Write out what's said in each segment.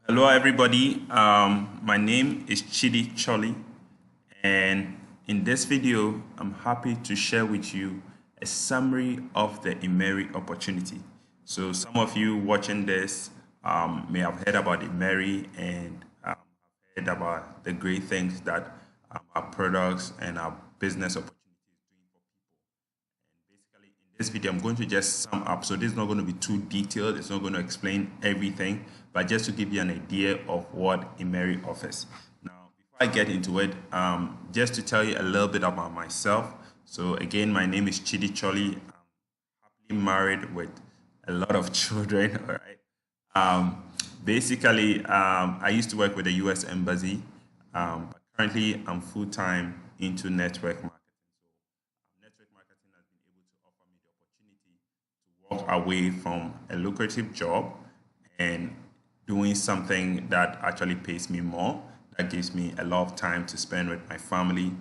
Hello, everybody. My name is Chidi Choli, and in this video, I'm happy to share with you a summary of the Immeri opportunity. So, some of you watching this may have heard about Immeri and heard about the great things that our products and our business opportunities doing for people. Basically, in this video, I'm going to just sum up. So this is not going to be too detailed. It's not going to explain everything, but just to give you an idea of what Immeri offers. Now, before I get into it, just to tell you a little bit about myself. So again, my name is Chidi Choli. I'm happily married with a lot of children. All right. Basically, I used to work with the U.S. Embassy, but currently I'm full time into network marketing. Network marketing has been able to offer me the opportunity to walk away from a lucrative job and doing something that actually pays me more, that gives me a lot of time to spend with my family,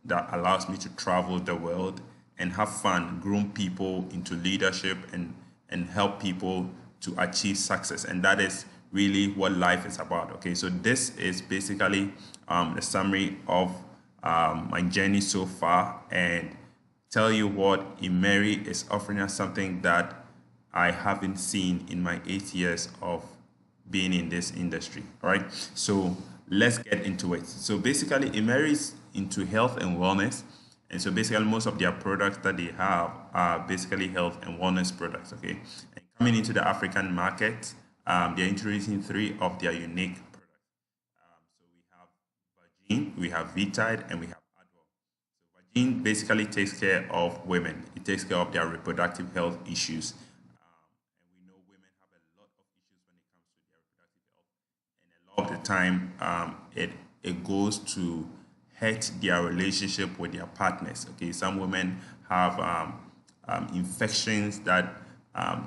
that allows me to travel the world and have fun, groom people into leadership and help people to achieve success. And that is really what life is about. Okay, so this is basically the summary of my journey so far, and tell you what Immeri is offering us something that I haven't seen in my 8 years of being in this industry. All right, so let's get into it. So basically, Immeri is into health and wellness. And so basically, most of their products that they have are basically health and wellness products. Okay, and coming into the African market, they're introducing three of their unique products. So we have Virgin, we have Vitide, and we have Adwell. So Virgin basically takes care of women. It takes care of their reproductive health issues. And we know women have a lot of issues when it comes to their reproductive health. And a lot of the time, it goes to hurt their relationship with their partners. Okay, some women have infections that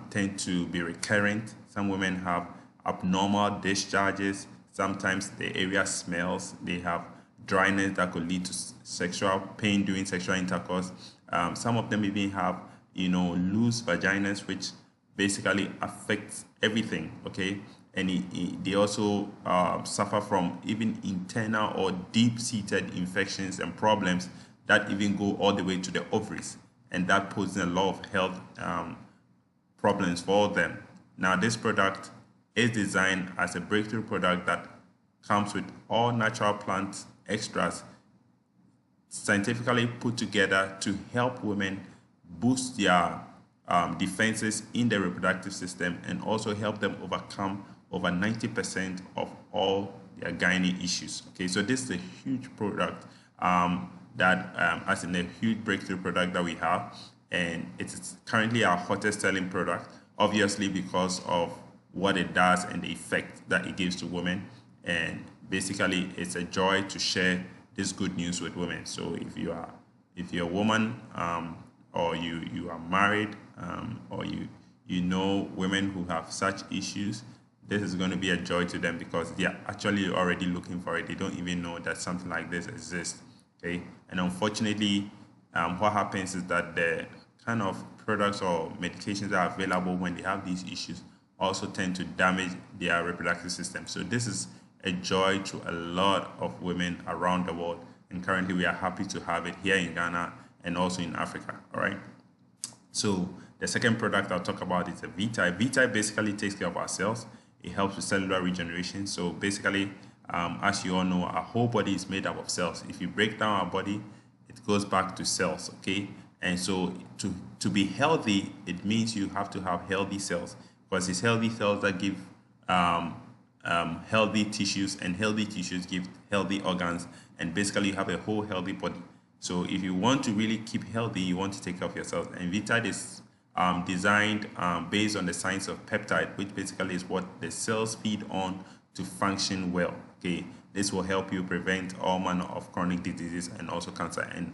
tend to be recurrent. Some women have abnormal discharges. Sometimes the area smells. They have dryness that could lead to sexual pain during sexual intercourse. Some of them even have, loose vaginas, which basically affects everything. Okay, and they also suffer from even internal or deep-seated infections and problems that even go all the way to the ovaries, and that poses a lot of health problems for them. Now, this product is designed as a breakthrough product that comes with all natural plant extras scientifically put together to help women boost their defenses in the reproductive system and also help them overcome over 90% of all their gynae issues. Okay, so this is a huge product as in a huge breakthrough product that we have, and it's currently our hottest selling product, obviously because of what it does and the effect that it gives to women. And basically, it's a joy to share this good news with women. So if you're a woman, or you are married, or you know women who have such issues, this is going to be a joy to them because they are actually already looking for it. They don't even know that something like this exists. Okay, and unfortunately, what happens is that the kind of products or medications that are available when they have these issues also tend to damage their reproductive system. So this is a joy to a lot of women around the world, and currently we are happy to have it here in Ghana and also in Africa. All right. So the second product I'll talk about is a Vitide. Vitide basically takes care of our cells. It helps with cellular regeneration. So basically, as you all know, our whole body is made up of cells. If you break down our body, it goes back to cells. Okay, and so to be healthy, it means you have to have healthy cells, because it's healthy cells that give healthy tissues, and healthy tissues give healthy organs, and basically you have a whole healthy body. So if you want to really keep healthy, you want to take care of yourself. And Vitide is designed based on the science of peptide, which basically is what the cells feed on to function well. Okay, this will help you prevent all manner of chronic diseases and also cancer. And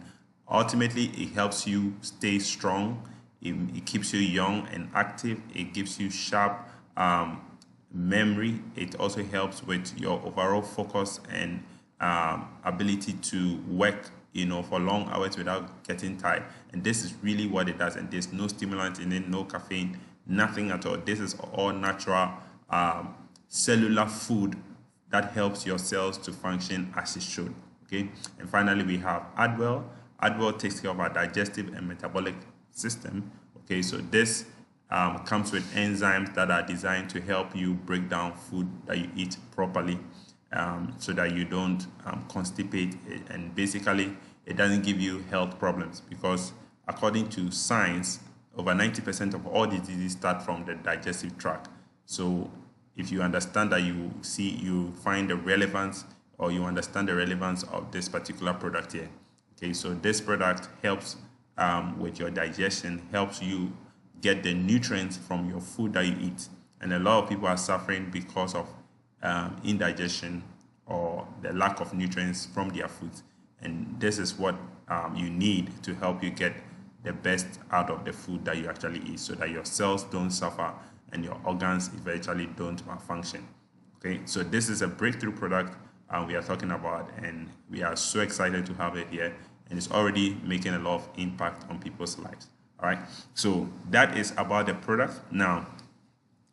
ultimately, it helps you stay strong. It keeps you young and active. It gives you sharp memory. It also helps with your overall focus and ability to work, for long hours without getting tired. And this is really what it does. And there's no stimulant in it, no caffeine, nothing at all. This is all natural cellular food that helps your cells to function as it should. Okay, and finally we have Adwell. Adwell takes care of our digestive and metabolic system. Okay, so this comes with enzymes that are designed to help you break down food that you eat properly, so that you don't constipate, and basically it doesn't give you health problems, because according to science, over 90% of all diseases start from the digestive tract. So if you understand that, you find the relevance, or you understand the relevance of this particular product here. Okay, so this product helps with your digestion, helps you get the nutrients from your food that you eat. And a lot of people are suffering because of indigestion or the lack of nutrients from their foods. And this is what you need to help you get the best out of the food that you actually eat, so that your cells don't suffer and your organs eventually don't malfunction. Okay, so this is a breakthrough product we are talking about, and we are so excited to have it here, and it's already making a lot of impact on people's lives. All right, so that is about the product. Now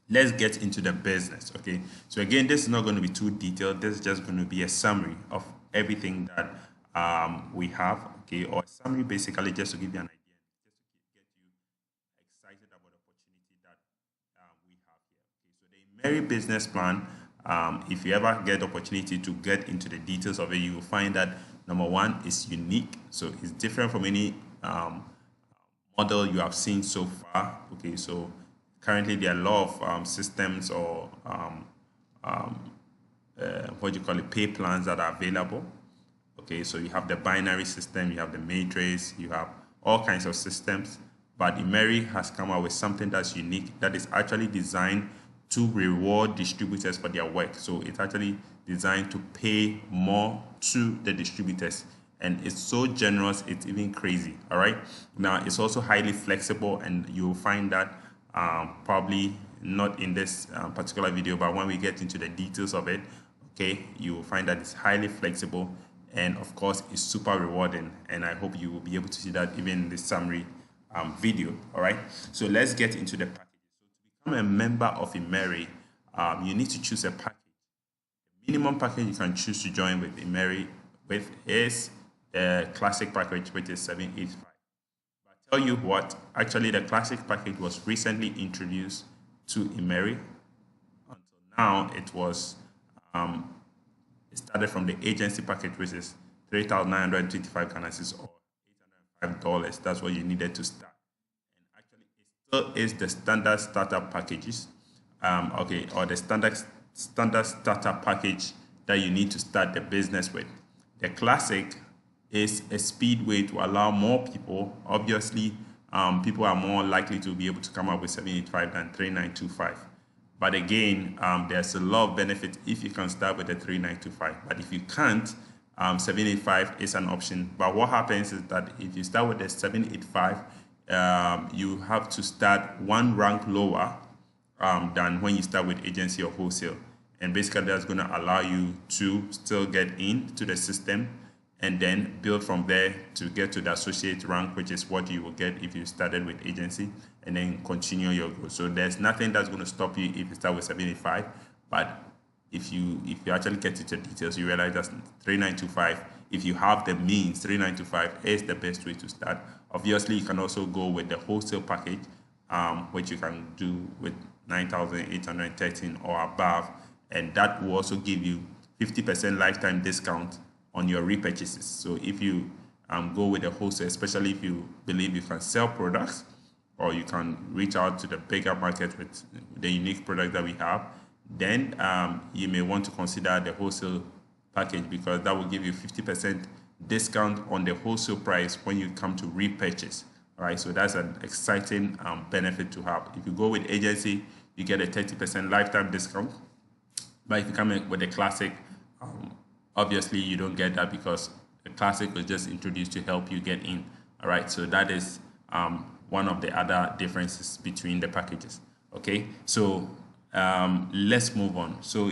let's get into the business. Okay, so again, this is not going to be too detailed. This is just going to be a summary of everything that we have. Okay, or a summary basically, just to give you an idea, just to get you excited about the opportunity that we have here. Okay, so the Immeri business plan, if you ever get the opportunity to get into the details of it, you will find that number one is unique. So it's different from any model you have seen so far. Okay, so currently there are a lot of systems, or what do you call it, pay plans that are available. Okay, so you have the binary system, you have the matrix, you have all kinds of systems. But Immeri has come out with something that's unique, that is actually designed to reward distributors for their work. So it's actually designed to pay more to the distributors. And it's so generous, it's even crazy. All right. Now, it's also highly flexible, and you'll find that probably not in this particular video, but when we get into the details of it, okay, you will find that it's highly flexible, and of course it's super rewarding, and I hope you will be able to see that even in this summary video. All right, so let's get into the package. So to become a member of Immeri, you need to choose a package. The minimum package you can choose to join with Immeri with is the classic package, which is $785. But I tell you what, actually the classic package was recently introduced to Immeri. Until now, it started from the agency package, which is 3,925 Ghana cedis, or $805. That's what you needed to start. And actually, it still is the standard startup packages, or the standard startup package that you need to start the business with. The classic is a speed way to allow more people. Obviously, people are more likely to be able to come up with 785 than 3925. But again, there's a lot of benefit if you can start with the 3925. But if you can't, 785 is an option. But what happens is that if you start with the 785, you have to start one rank lower than when you start with agency or wholesale. And basically, that's going to allow you to still get into the system, and then build from there to get to the associate rank, which is what you will get if you started with agency, and then continue your growth. So there's nothing that's going to stop you if you start with 785. But if you actually get into the details, you realize that 3925, if you have the means, 3925 is the best way to start. Obviously, you can also go with the wholesale package, which you can do with 9,813 or above, and that will also give you 50% lifetime discount on your repurchases. So if you go with a wholesale, especially if you believe you can sell products, or you can reach out to the bigger market with the unique product that we have, then you may want to consider the wholesale package, because that will give you 50% discount on the wholesale price when you come to repurchase. All right, so that's an exciting benefit to have. If you go with agency, you get a 30% lifetime discount. But if you come in with the classic, obviously you don't get that, because the classic was just introduced to help you get in. All right, so that is one of the other differences between the packages. Okay, so let's move on. So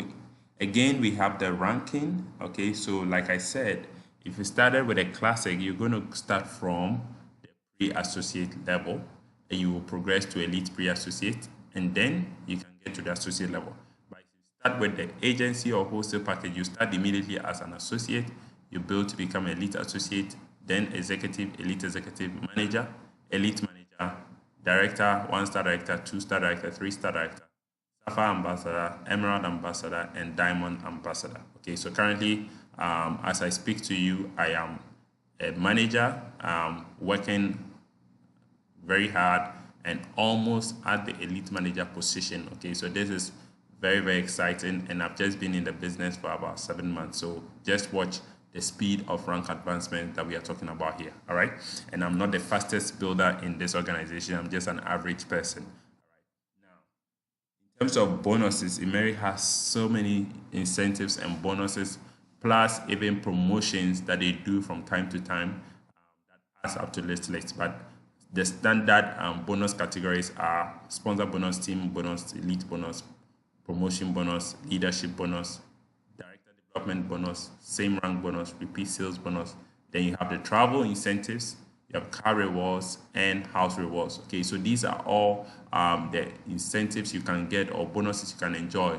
again, we have the ranking. Okay, so like I said, if you started with a classic, you're going to start from the pre-associate level, and you will progress to elite pre-associate, and then you can get to the associate level. But if you start with the agency or wholesale package. You start immediately as an associate. You build to become elite associate, then executive, elite executive, manager, elite manager, director, one-star director, two-star director, three-star director, Sapphire ambassador, emerald ambassador, and diamond ambassador. Okay, so currently, as I speak to you, I am a manager, working very hard and almost at the elite manager position. Okay, so this is very, very exciting, and I've just been in the business for about 7 months. So just watch the speed of rank advancement that we are talking about here. All right, and I'm not the fastest builder in this organization. I'm just an average person. In terms of bonuses, Immeri has so many incentives and bonuses, plus even promotions that they do from time to time, that adds up to list. But the standard bonus categories are sponsor bonus, team bonus, elite bonus, promotion bonus, leadership bonus, director development bonus, same rank bonus, repeat sales bonus. Then you have the travel incentives, you have car rewards, and house rewards. Okay, so these are all the incentives you can get or bonuses you can enjoy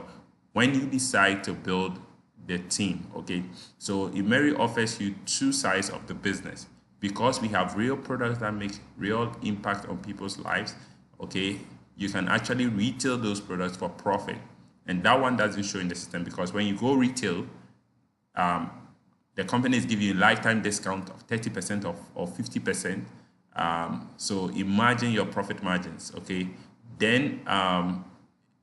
when you decide to build the team. Okay, so Immeri offers you two sides of the business. Because we have real products that make real impact on people's lives, okay, you can actually retail those products for profit. And that one doesn't show in the system, because when you go retail, the companies give you a lifetime discount of 30% or 50%. So imagine your profit margins, okay? Then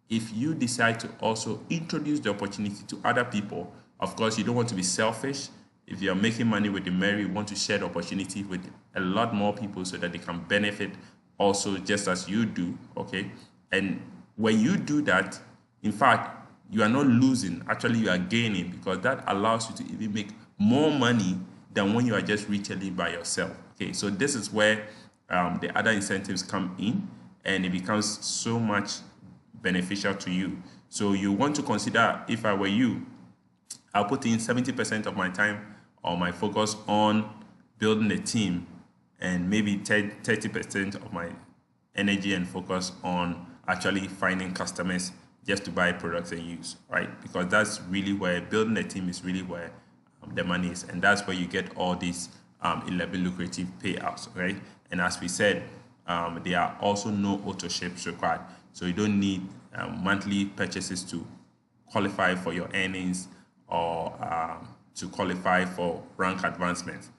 if you decide to also introduce the opportunity to other people, of course, you don't want to be selfish. If you're making money with Immeri, you want to share the opportunity with a lot more people so that they can benefit also just as you do, okay? And when you do that, in fact, you are not losing. Actually, you are gaining, because that allows you to even make more money than when you are just retailing by yourself. Okay, so this is where the other incentives come in, and it becomes so much beneficial to you. So you want to consider, if I were you, I'll put in 70% of my time or my focus on building a team, and maybe 30% of my energy and focus on actually finding customers just to buy products and use, right? Because that's really where building a team is really where the money is, and that's where you get all these 11 lucrative payouts, right? And as we said, there are also no auto ships required, so you don't need monthly purchases to qualify for your earnings or to qualify for rank advancement.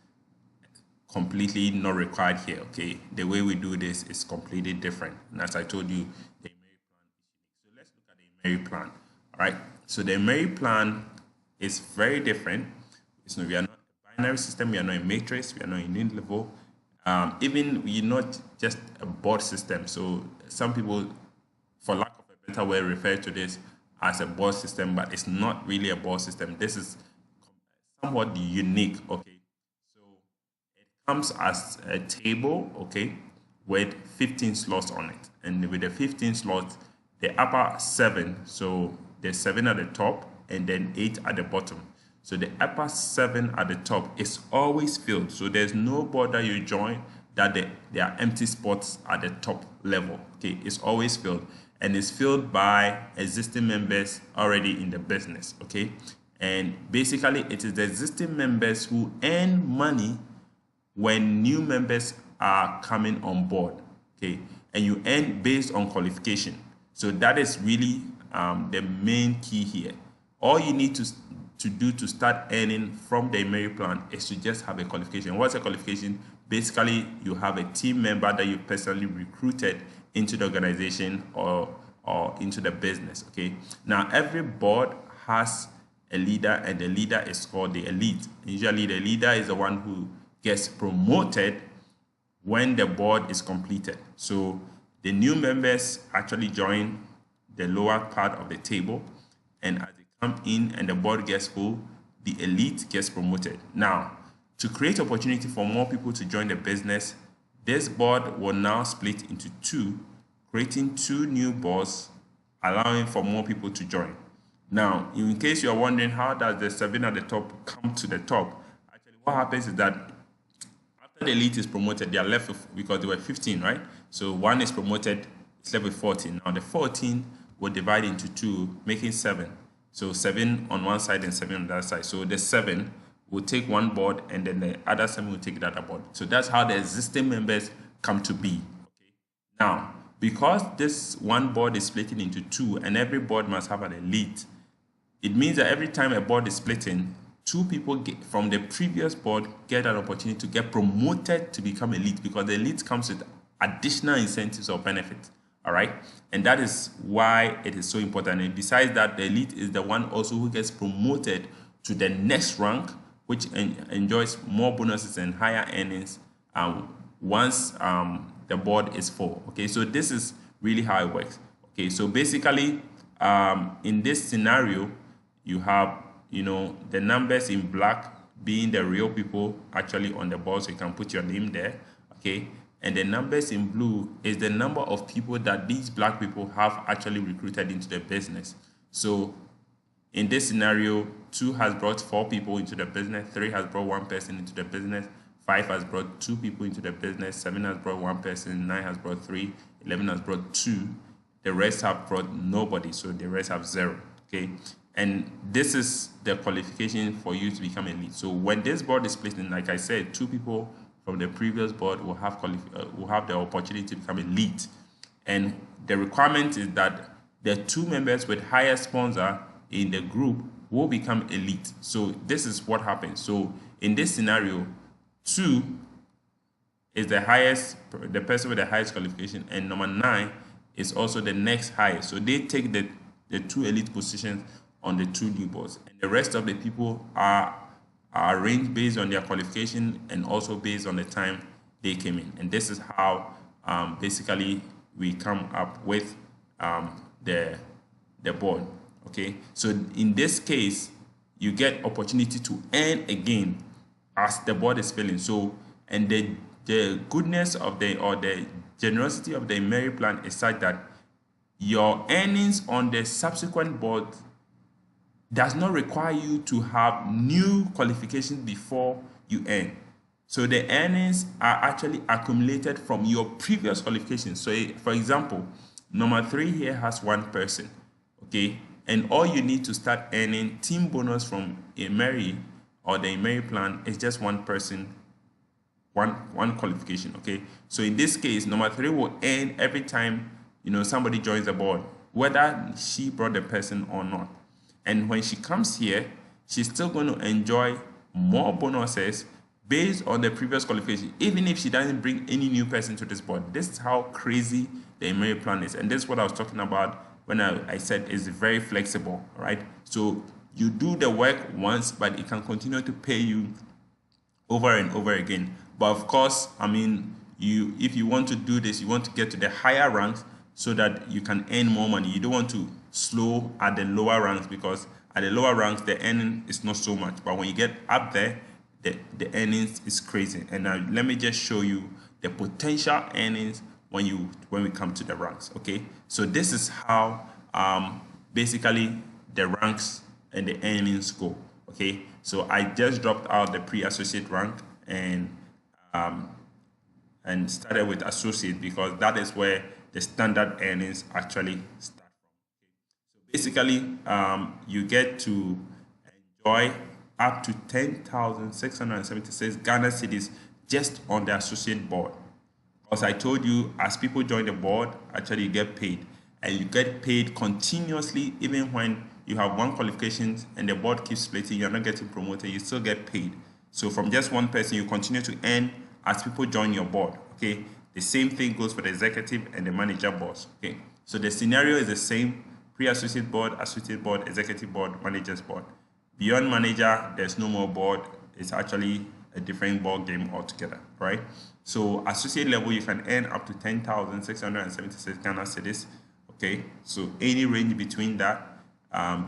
Completely not required here, okay? The way we do this is completely different, and as I told you, the Immeri plan is unique. So let's look at the Immeri plan. All right, so the Immeri plan is very different. We are not a binary system, we are not a matrix, we are not a unit level. Even we're not just a board system. So some people, for lack of a better word, refer to this as a board system, but it's not really a board system. This is somewhat unique, okay? So it comes as a table, okay, with 15 slots on it. And with the 15 slots, the upper 7, so there's 7 at the top and then 8 at the bottom. So the upper 7 at the top is always filled. So there's no board that you join that there are empty spots at the top level. Okay, it's always filled, and it's filled by existing members already in the business. Okay, and basically it is the existing members who earn money when new members are coming on board. Okay, and you earn based on qualification. So that is really the main key here. All you need to do to start earning from the Immeri plan is to just have a qualification. What's a qualification? Basically, you have a team member that you personally recruited into the organization or into the business. Okay. Now, every board has a leader, and the leader is called the elite. Usually, the leader is the one who gets promoted when the board is completed. So the new members actually join the lower part of the table, and as they come in and the board gets full, the elite gets promoted. Now, to create opportunity for more people to join the business, this board will now split into 2, creating 2 new boards, allowing for more people to join. Now, in case you are wondering how does the 7 at the top come to the top, actually what happens is that after the elite is promoted, they are left with, because they were 15, right? So 1 is promoted, it's left with 14. Now the 14 will divide into 2, making 7. So 7 on one side and 7 on the other side. So the 7 will take one board and then the other 7 will take the other board. So that's how the existing members come to be. Okay. Now, because this one board is splitting into 2 and every board must have an elite, it means that every time a board is splitting, 2 people from the previous board get an opportunity to get promoted to become elite, because the elite comes with additional incentives or benefits. All right, and that is why it is so important. And besides that, the elite is the one also who gets promoted to the next rank, which enjoys more bonuses and higher earnings once the board is full. Okay, so this is really how it works. Okay, so basically, in this scenario, you have, the numbers in black being the real people actually on the board, so you can put your name there. Okay, and the numbers in blue is the number of people that these black people have actually recruited into the business. So in this scenario, 2 has brought 4 people into the business, 3 has brought 1 person into the business, 5 has brought 2 people into the business, 7 has brought 1 person, 9 has brought 3, 11 has brought 2. The rest have brought nobody, so the rest have 0. Okay, and this is the qualification for you to become elite. So when this board is split in, like I said, 2 people from the previous board will have the opportunity to become elite, and the requirement is that the 2 members with higher sponsor in the group will become elite. So this is what happens. So in this scenario, 2 is the person with the highest qualification, and number 9 is also the next highest. So they take the 2 elite positions on the 2 new boards, and the rest of the people are arranged based on their qualification and also based on the time they came in. And this is how basically we come up with the board. Okay, so in this case, you get opportunity to earn again as the board is filling. So, and the goodness of the generosity of the Immeri plan is such that your earnings on the subsequent board does not require you to have new qualifications before you earn. So the earnings are actually accumulated from your previous qualifications. So for example, number 3 here has 1 person, okay? And all you need to start earning team bonus from Immeri or the Immeri plan is just 1 person, one qualification, okay? So in this case, number 3 will earn every time, somebody joins the board, whether she brought the person or not. And when she comes here, she's still going to enjoy more bonuses based on the previous qualification, even if she doesn't bring any new person to this board. This is how crazy the Immeri plan is. And this is what I was talking about when I said it's very flexible, right? So you do the work once, but it can continue to pay you over and over again. But of course, if you want to do this, you want to get to the higher ranks so that you can earn more money. You don't want to slow at the lower ranks, because at the lower ranks the earning is not so much, but when you get up there, the earnings is crazy. And now let me just show you the potential earnings when we come to the ranks. Okay, so this is how basically the ranks and the earnings go. Okay, so I just dropped out the pre-associate rank and started with associate, because that is where the standard earnings actually start. Basically, you get to enjoy up to 10,676 Ghana cedis just on the associate board. As I told you, as people join the board, actually you get paid. And you get paid continuously, even when you have 1 qualification and the board keeps splitting, you're not getting promoted, you still get paid. So from just 1 person, you continue to earn as people join your board. Okay, the same thing goes for the executive and the manager boards. Okay, so the scenario is the same. Pre-associate board, associate board, executive board, managers board. Beyond manager, there's no more board. It's actually a different board game altogether, right? So associate level, you can earn up to 10,676 Ghana cedis. Okay, so any range between that,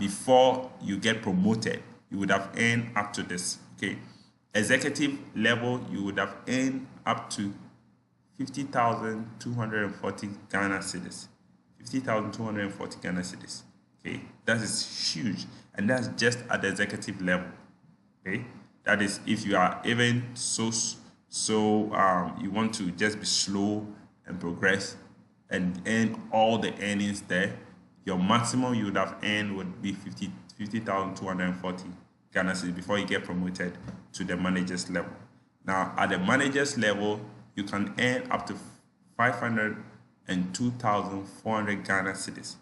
before you get promoted, you would have earned up to this. Okay, executive level, you would have earned up to 50,240 Ghana cedis. 50,240 Ghana cedis. Okay, that is huge, and that's just at the executive level. Okay, that is if you are even you want to just be slow and progress and earn all the earnings there. Your maximum you would have earned would be 50,240 Ghana cedis before you get promoted to the manager's level. Now, at the manager's level, you can earn up to 502,400 Ghana cedis,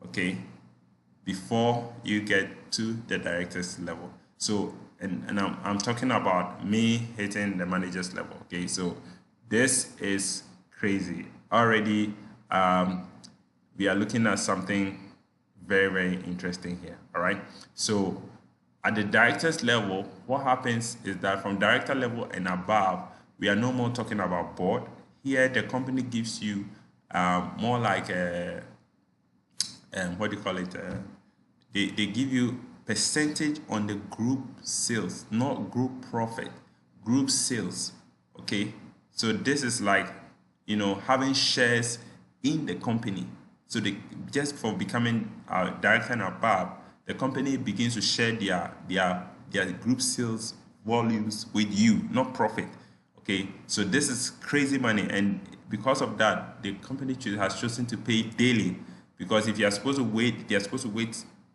okay, before you get to the director's level. So, and I'm talking about me hitting the manager's level, okay? So, this is crazy. Already, we are looking at something very, very interesting here, all right? So, at the director's level, what happens is that from director level and above, we are no more talking about board. Here, the company gives you more like a, what do you call it? They give you percentage on the group sales, not group profit, group sales, okay? So this is like, having shares in the company. So they, just for becoming a director and above, the company begins to share their group sales volumes with you, not profit. Okay, so this is crazy money, and because of that, the company has chosen to pay daily. Because if they're supposed to wait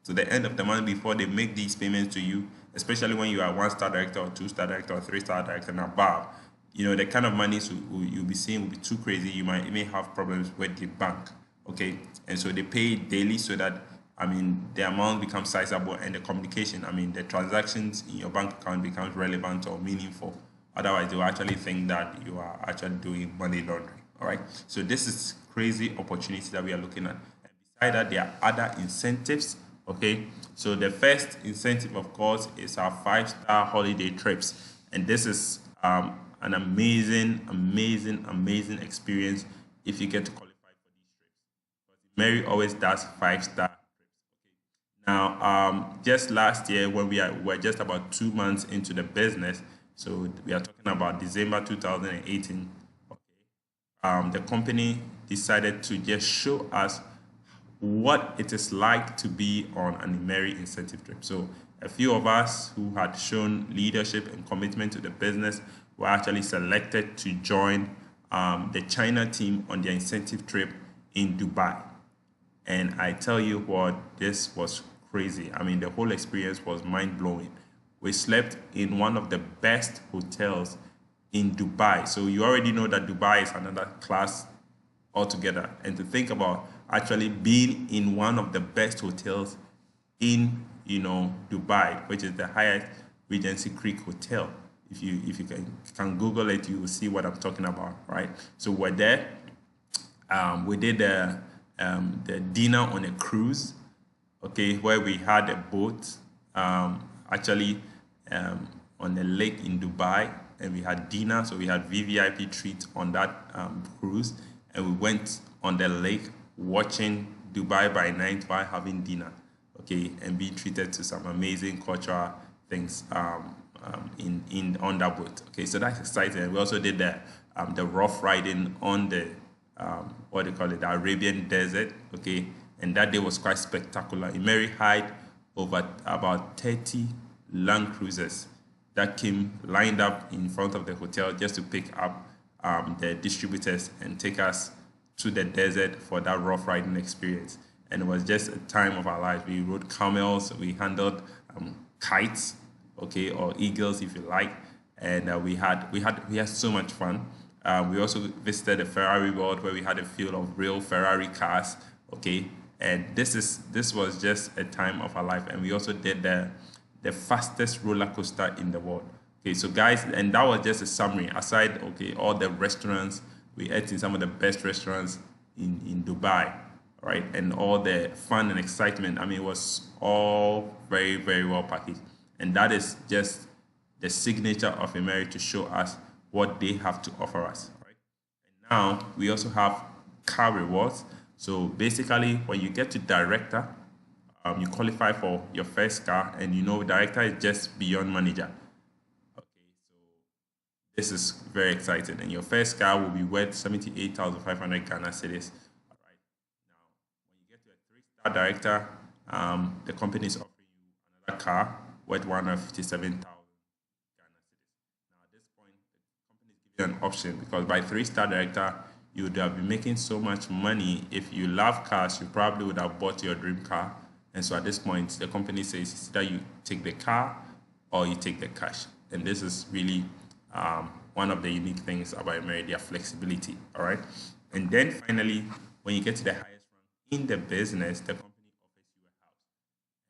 to the end of the month before they make these payments to you, especially when you are 1-star director or 2-star director or 3-star director and above. The kind of money you'll be seeing will be too crazy. You may have problems with the bank. Okay, and so they pay daily so that the amount becomes sizable, and the communication, the transactions in your bank account becomes relevant or meaningful. Otherwise, they will actually think that you are actually doing money laundering. All right. So this is crazy opportunity that we are looking at. And beside that, there are other incentives. Okay. So the first incentive, of course, is our 5-star holiday trips, and this is an amazing, amazing, amazing experience if you get to qualify for these trips. Immeri always does 5-star. Now, just last year, when we're just about 2 months into the business, so we are talking about December 2018, the company decided to just show us what it is like to be on an Immeri incentive trip. So a few of us who had shown leadership and commitment to the business were actually selected to join the China team on their incentive trip in Dubai. And I tell you what, this was crazy. The whole experience was mind-blowing. We slept in one of the best hotels in Dubai. So you already know that Dubai is another class altogether. And to think about actually being in one of the best hotels in, Dubai, which is the Hyatt Regency Creek Hotel. If you can Google it, you will see what I'm talking about, right? So we're there. We did the dinner on a cruise, okay, where we had a boat actually on a lake in Dubai, and we had dinner. So we had VVIP treats on that cruise, and we went on the lake watching Dubai by night while having dinner, okay, and being treated to some amazing cultural things in on that boat. Okay, so that's exciting. And we also did the rough riding on the what they call it, the Arabian desert, okay, and that day was quite spectacular. Immeri had over about 30 Land Cruisers that came lined up in front of the hotel just to pick up the distributors and take us to the desert for that rough riding experience. And it was just a time of our lives. We rode camels, we handled kites, okay, or eagles if you like, and we had so much fun. We also visited the Ferrari world, where we had a feel of real Ferrari cars, okay, and this was just a time of our life. And we also did the fastest roller coaster in the world. Okay, so guys, and that was just a summary. Aside, okay, all the restaurants, we ate in some of the best restaurants in Dubai, right? And all the fun and excitement. It was all very, very well packaged. And that is just the signature of Immeri to show us what they have to offer us, right? And now we also have car rewards. So basically, when you get to director, you qualify for your first car, and director is just beyond manager. Okay, so this is very exciting, and your first car will be worth 78,500 Ghana cedis. All right. Now, when you get to a 3-star director, the company is offering you another car worth 157,000 Ghana cedis. Now, at this point, the company is giving you an option, because by 3-star director, you would have been making so much money. If you love cars, you probably would have bought your dream car, And so at this point, the company says it's either you take the car or you take the cash. And this is really one of the unique things about Immeri, their flexibility. All right. And then finally, when you get to the highest rank in the business, the company offers you a house,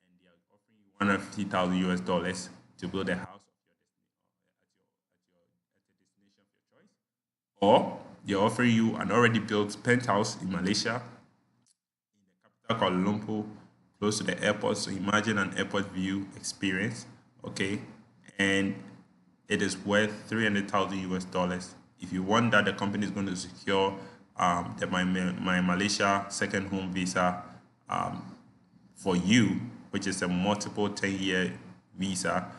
and they are offering you 150,000 US dollars to build a house of your destination of your choice, or they're offering you an already built penthouse in Malaysia, capital Kuala Lumpur, close to the airport. So imagine an airport view experience, okay? And it is worth 300,000 US dollars. If you want that, the company is going to secure my Malaysia second home visa for you, which is a multiple 10-year visa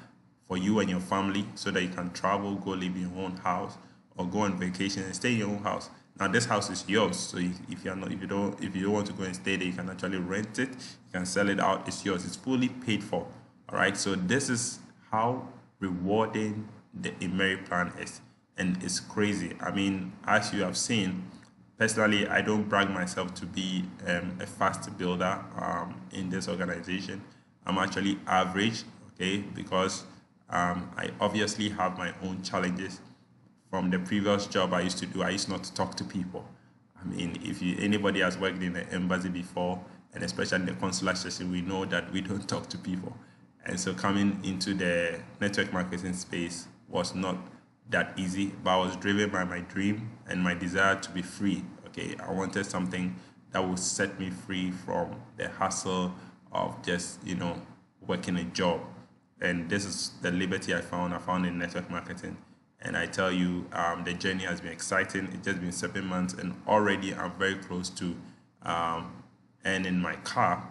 for you and your family, so that you can travel, go live in your own house, or go on vacation and stay in your own house. Now this house is yours, so if you don't want to go and stay there, you can actually rent it. You can sell it out. It's yours. It's fully paid for. All right. So this is how rewarding the Immeri plan is, and it's crazy. I mean, as you have seen, personally, I don't brag myself to be a fast builder in this organization. I'm actually average, okay, because I obviously have my own challenges. From the previous job I used to do, I used not to talk to people. I mean, if anybody has worked in the embassy before, and especially in the consular session, we know that we don't talk to people. And so coming into the network marketing space was not that easy, but I was driven by my dream and my desire to be free. Okay, I wanted something that would set me free from the hassle of just working a job. And this is the liberty I found in network marketing. And I tell you, the journey has been exciting. It's just been 7 months, and already I'm very close to earning my car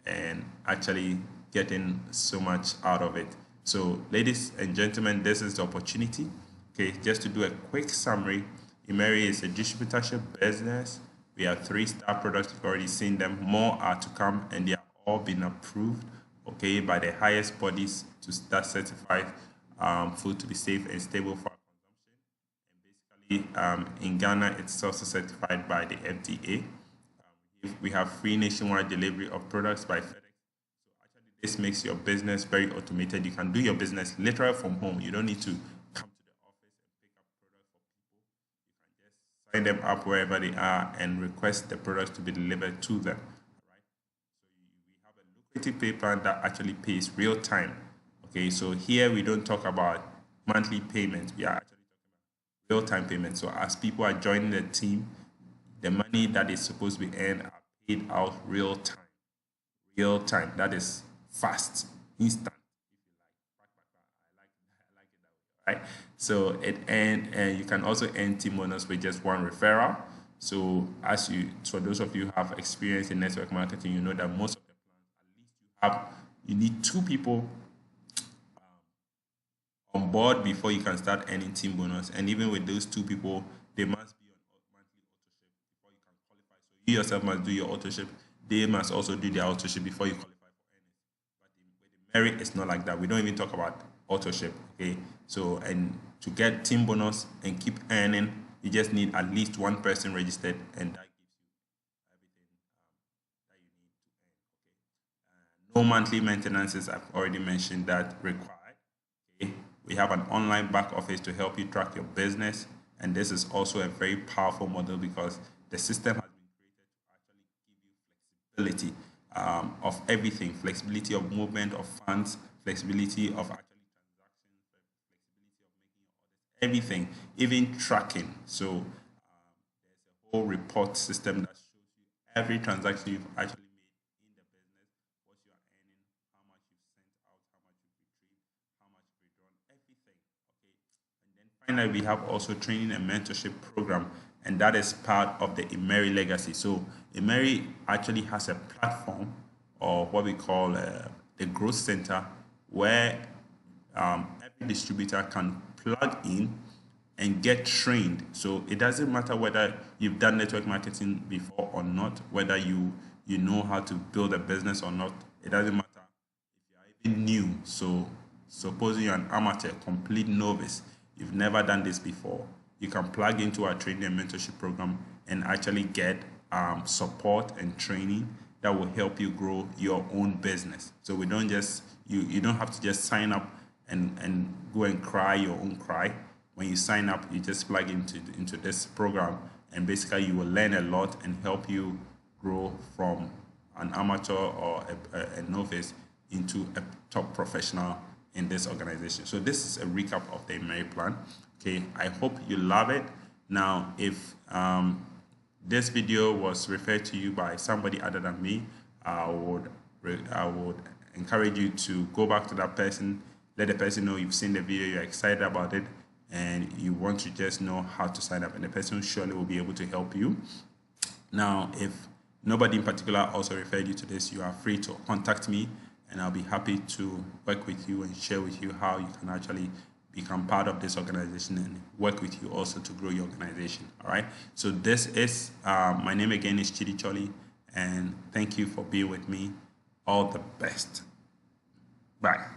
and actually getting so much out of it. So, ladies and gentlemen, this is the opportunity. Okay, just to do a quick summary, Immeri is a distributorship business. We have 3-star products. You've already seen them. More are to come, and they are all been approved, okay, by the highest bodies to start certified food to be safe and stable for our consumption. And basically, in Ghana, it's also certified by the FDA. We have free nationwide delivery of products by FedEx. This makes your business very automated. You can do your business literally from home. You don't need to come to the office and pick up products for people. You can just sign them up wherever they are and request the products to be delivered to them. All right. So we have a lucrative pay plan that actually pays real time. Okay. So here we don't talk about monthly payments. We are actually talking about real time payments. So as people are joining the team, the money that is supposed to be earned are paid out real time. Real time. That is fast, instant, if you like. I like it that way, right? So and you can also earn team bonus with just one referral. So for those of you who have experience in network marketing, you know that most of the plans, at least you need 2 people on board before you can start earning team bonus. And even with those 2 people, they must be on monthly auto ship before you can qualify. So you yourself must do your auto ship. They must also do their auto ship before you qualify. Merit is not like that. We don't even talk about auto ship. Okay. So, and to get team bonus and keep earning, you just need at least 1 person registered, and that gives you everything that you need to earn. Okay. No monthly maintenances. I've already mentioned that required. Okay. We have an online back office to help you track your business, and this is also a very powerful model because the system has been created to actually give you flexibility of everything, flexibility of movement of funds, flexibility of actually transactions, flexibility of making your orders, everything, even tracking. So there's a whole report system that shows you every transaction you've actually made in the business, what you are earning, how much you've sent out, how much you've retrieved, how much you've withdrawn, everything. Okay. And then finally, we have also training and mentorship program, and that is part of the Immeri legacy. So Immeri actually has a platform, or what we call the growth center, where every distributor can plug in and get trained. So it doesn't matter whether you've done network marketing before or not, whether you know how to build a business or not. It doesn't matter if you are even new. So supposing you're an amateur, complete novice, you've never done this before, you can plug into our training and mentorship program and actually get support and training that will help you grow your own business. So we don't just you don't have to just sign up and go and cry your own cry. When you sign up, you just plug into this program, and basically you will learn a lot and help you grow from an amateur or a novice into a top professional in this organization. So this is a recap of the Immeri plan. Okay, I hope you love it. Now, if this video was referred to you by somebody other than me, I would encourage you to go back to that person, let the person know you've seen the video, you're excited about it, and you want to just know how to sign up, and the person surely will be able to help you. Now, if nobody in particular also referred you to this, you are free to contact me, and I'll be happy to work with you and share with you how you can actually become part of this organization and work with you also to grow your organization. All right. So this is my name again is Chidi Choli, and thank you for being with me. All the best. Bye.